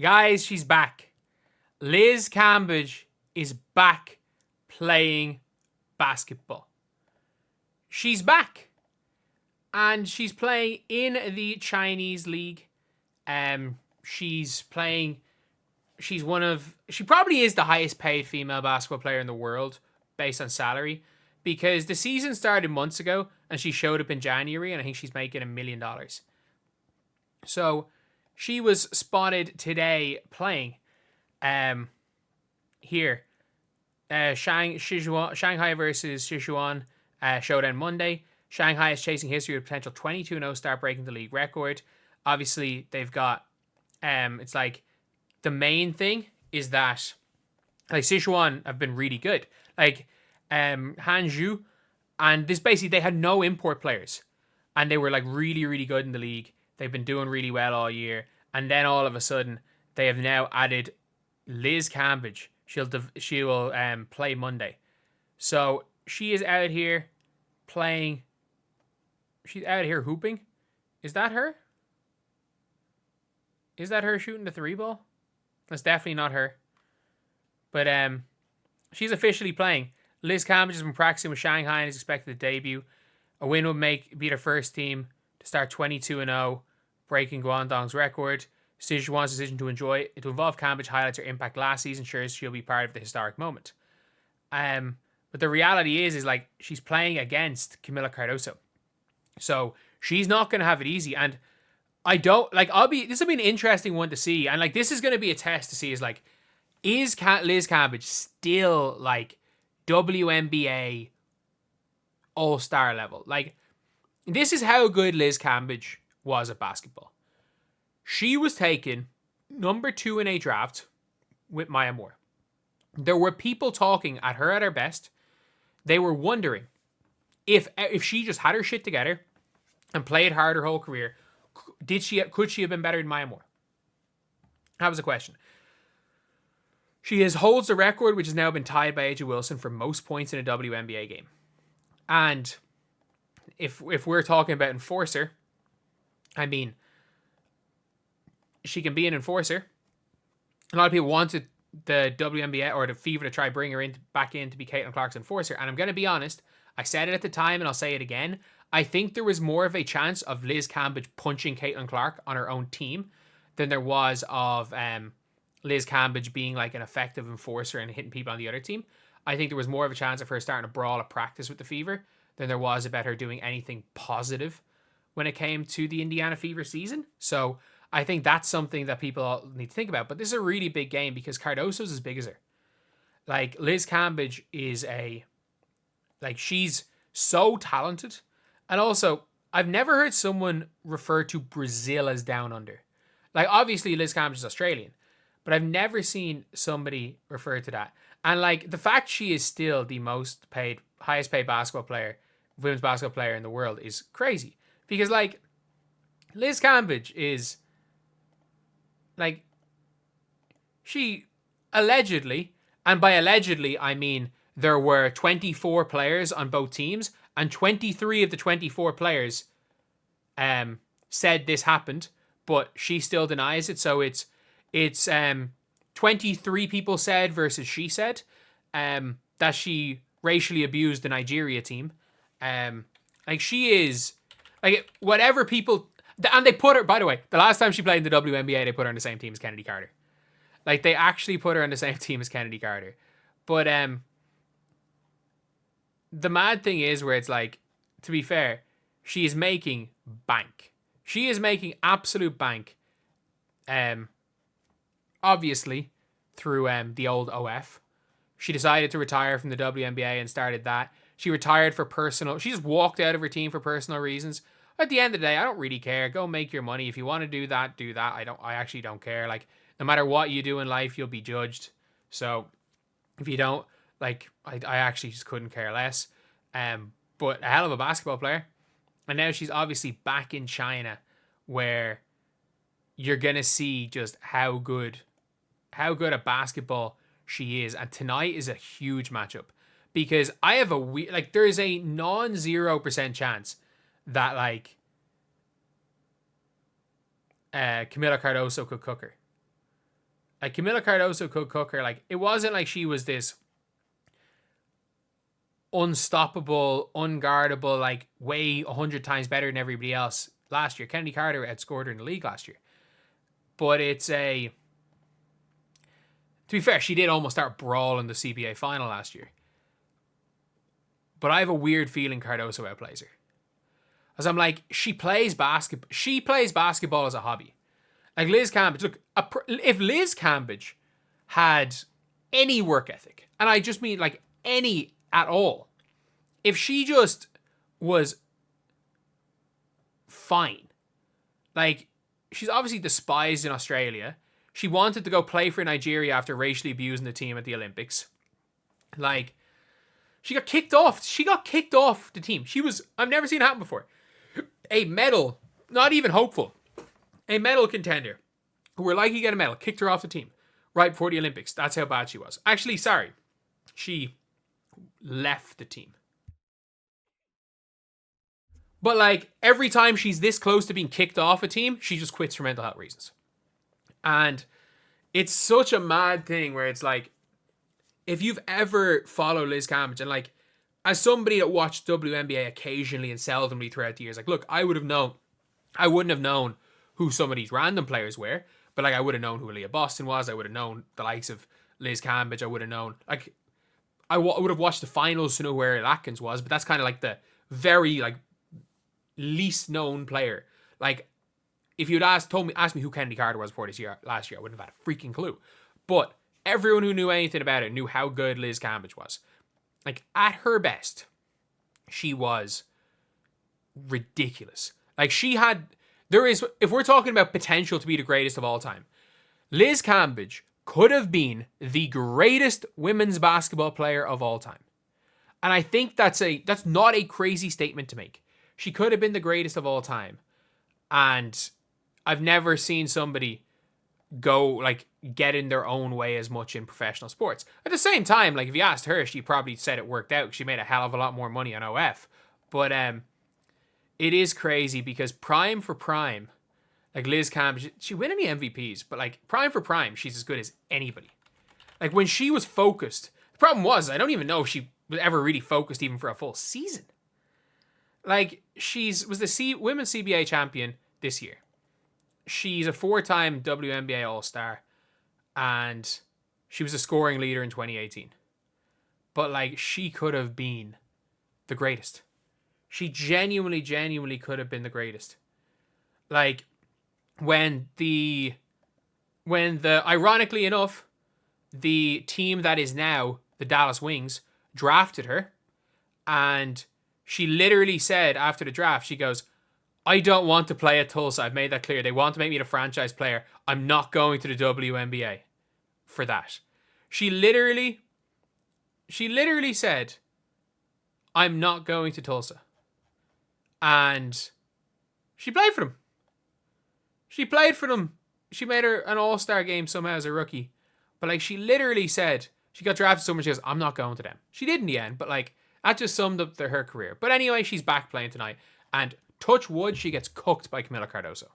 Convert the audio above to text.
Guys, she's back. Liz Cambage is back playing basketball. She's back. And she's playing in the Chinese league. She's playing. She probably is the highest paid female basketball player in the world based on salary, because the season started months ago and she showed up in January, and I think she's making $1 million. So she was spotted today playing here. Shanghai versus Sichuan showdown Monday. Shanghai is chasing history with a potential 22-0 start, breaking the league record. Obviously, they've got it's like the main thing is that like Sichuan have been really good. Like Hanzhou, and this basically they had no import players, and they were like really really good in the league. They've been doing really well all year, and then all of a sudden they have now added Liz Cambage. She will play Monday, so she is out here playing. She's out here hooping. Is that her? Is that her shooting the three ball? That's definitely not her. But she's officially playing. Liz Cambage has been practicing with Shanghai and is expected to debut. A win would be their first team to start 22-0, breaking Guangdong's record. Sichuan's decision to involve Cambage highlights her impact last season, sure she'll be part of the historic moment. But the reality is like she's playing against Camila Cardoso, so she's not going to have it easy. And I don't like. This will be an interesting one to see, and like this is going to be a test to see is like, is Liz Cambage still like WNBA all-star level? Like, this is how good Liz Cambage was at basketball. She was taken number 2 in a draft with Maya Moore. There were people talking at her best. They were wondering if she just had her shit together and played hard her whole career, could she have been better than Maya Moore? That was a question. She holds the record, which has now been tied by AJ Wilson for most points in a WNBA game. And if we're talking about enforcer, I mean, she can be an enforcer. A lot of people wanted the WNBA or the Fever to try bring her back in to be Caitlin Clark's enforcer. And I'm going to be honest, I said it at the time and I'll say it again. I think there was more of a chance of Liz Cambage punching Caitlin Clark on her own team than there was of Liz Cambage being like an effective enforcer and hitting people on the other team. I think there was more of a chance of her starting to brawl at practice with the Fever than there was about her doing anything positive when it came to the Indiana Fever season. So I think that's something that people need to think about. But this is a really big game because Cardoso's as big as her. Like, Liz Cambage is she's so talented. And also, I've never heard someone refer to Brazil as down under. Like, obviously Liz Cambage is Australian, but I've never seen somebody refer to that. And like, the fact she is still the highest paid women's basketball player in the world is crazy. Because like, Liz Cambage is like, she allegedly, and by allegedly I mean there were 24 players on both teams, and 23 of the 24 players said this happened, but she still denies it. So it's 23 people said versus she said that she racially abused the Nigeria team. Like, she is like, whatever people, and they put her, by the way, the last time she played in the WNBA, they put her on the same team as Kennedy Carter. Like, they actually put her on the same team as Kennedy Carter. But the mad thing is where it's like, to be fair, she is making bank. She is making absolute bank. Obviously, through the old OF. She decided to retire from the WNBA and started that. She retired for she just walked out of her team for personal reasons. At the end of the day, I don't really care. Go make your money. If you want to do that, do that. I actually don't care. Like, no matter what you do in life, you'll be judged. So if you don't, like, I actually just couldn't care less. But a hell of a basketball player. And now she's obviously back in China, where you're going to see just how good at basketball she is. And tonight is a huge matchup, because I have there is a non-0% chance that Camila Cardoso could cook her. Like, Camila Cardoso could cook her. Like, it wasn't like she was this unstoppable, unguardable, like, way 100 times better than everybody else last year. Kennedy Carter outscored her in the league last year. But it's a... To be fair, she did almost start brawling the CBA final last year. But I have a weird feeling Cardoso outplays her. As I'm like, she plays basketball as a hobby. Like Liz Cambage, look, if Liz Cambage had any work ethic, and I just mean like any at all, if she just was fine, like, she's obviously despised in Australia. She wanted to go play for Nigeria after racially abusing the team at the Olympics. Like, she got kicked off. She got kicked off the team. I've never seen it happen before. A medal, not even hopeful, a medal contender who were likely to get a medal, kicked her off the team right before the Olympics. That's how bad she was. Actually, sorry. She left the team. But like, every time she's this close to being kicked off a team, she just quits for mental health reasons. And it's such a mad thing where it's like, if you've ever followed Liz Cambage, and like, as somebody that watched WNBA occasionally and seldomly throughout the years, like, look, I wouldn't have known who some of these random players were, but like, I would have known who Aaliyah Boston was. I would have known the likes of Liz Cambage. I would have known, like, I would have watched the finals to know where Atkins was, but that's kind of like the very like least known player. Like, if you'd asked me who Kennedy Carter was before last year, I wouldn't have had a freaking clue. But everyone who knew anything about it knew how good Liz Cambage was. Like, at her best, she was ridiculous. Like, if we're talking about potential to be the greatest of all time, Liz Cambage could have been the greatest women's basketball player of all time. And I think that's not a crazy statement to make. She could have been the greatest of all time. And I've never seen somebody go, like, get in their own way as much in professional sports. At the same time, like, if you asked her, she probably said it worked out. She made a hell of a lot more money on OF. But it is crazy because prime for prime, like Liz Cambage, she win any MVPs, but like prime for prime, she's as good as anybody. Like, when she was focused, the problem was, I don't even know if she was ever really focused even for a full season. Like, was the women's CBA champion this year. She's a 4-time WNBA All-Star, and she was a scoring leader in 2018. But like, she could have been the greatest. She genuinely could have been the greatest. Like, when ironically enough, the team that is now the Dallas Wings drafted her, and she literally said after the draft, she goes, I don't want to play at Tulsa. I've made that clear. They want to make me the franchise player. I'm not going to the WNBA for that. She literally said, I'm not going to Tulsa. And she played for them. She made her an all-star game somehow as a rookie. But like, she literally said, she got drafted so much, she goes, I'm not going to them. She did in the end, but like, that just summed up her career. But anyway, she's back playing tonight. And touch wood, she gets cooked by Camila Cardoso.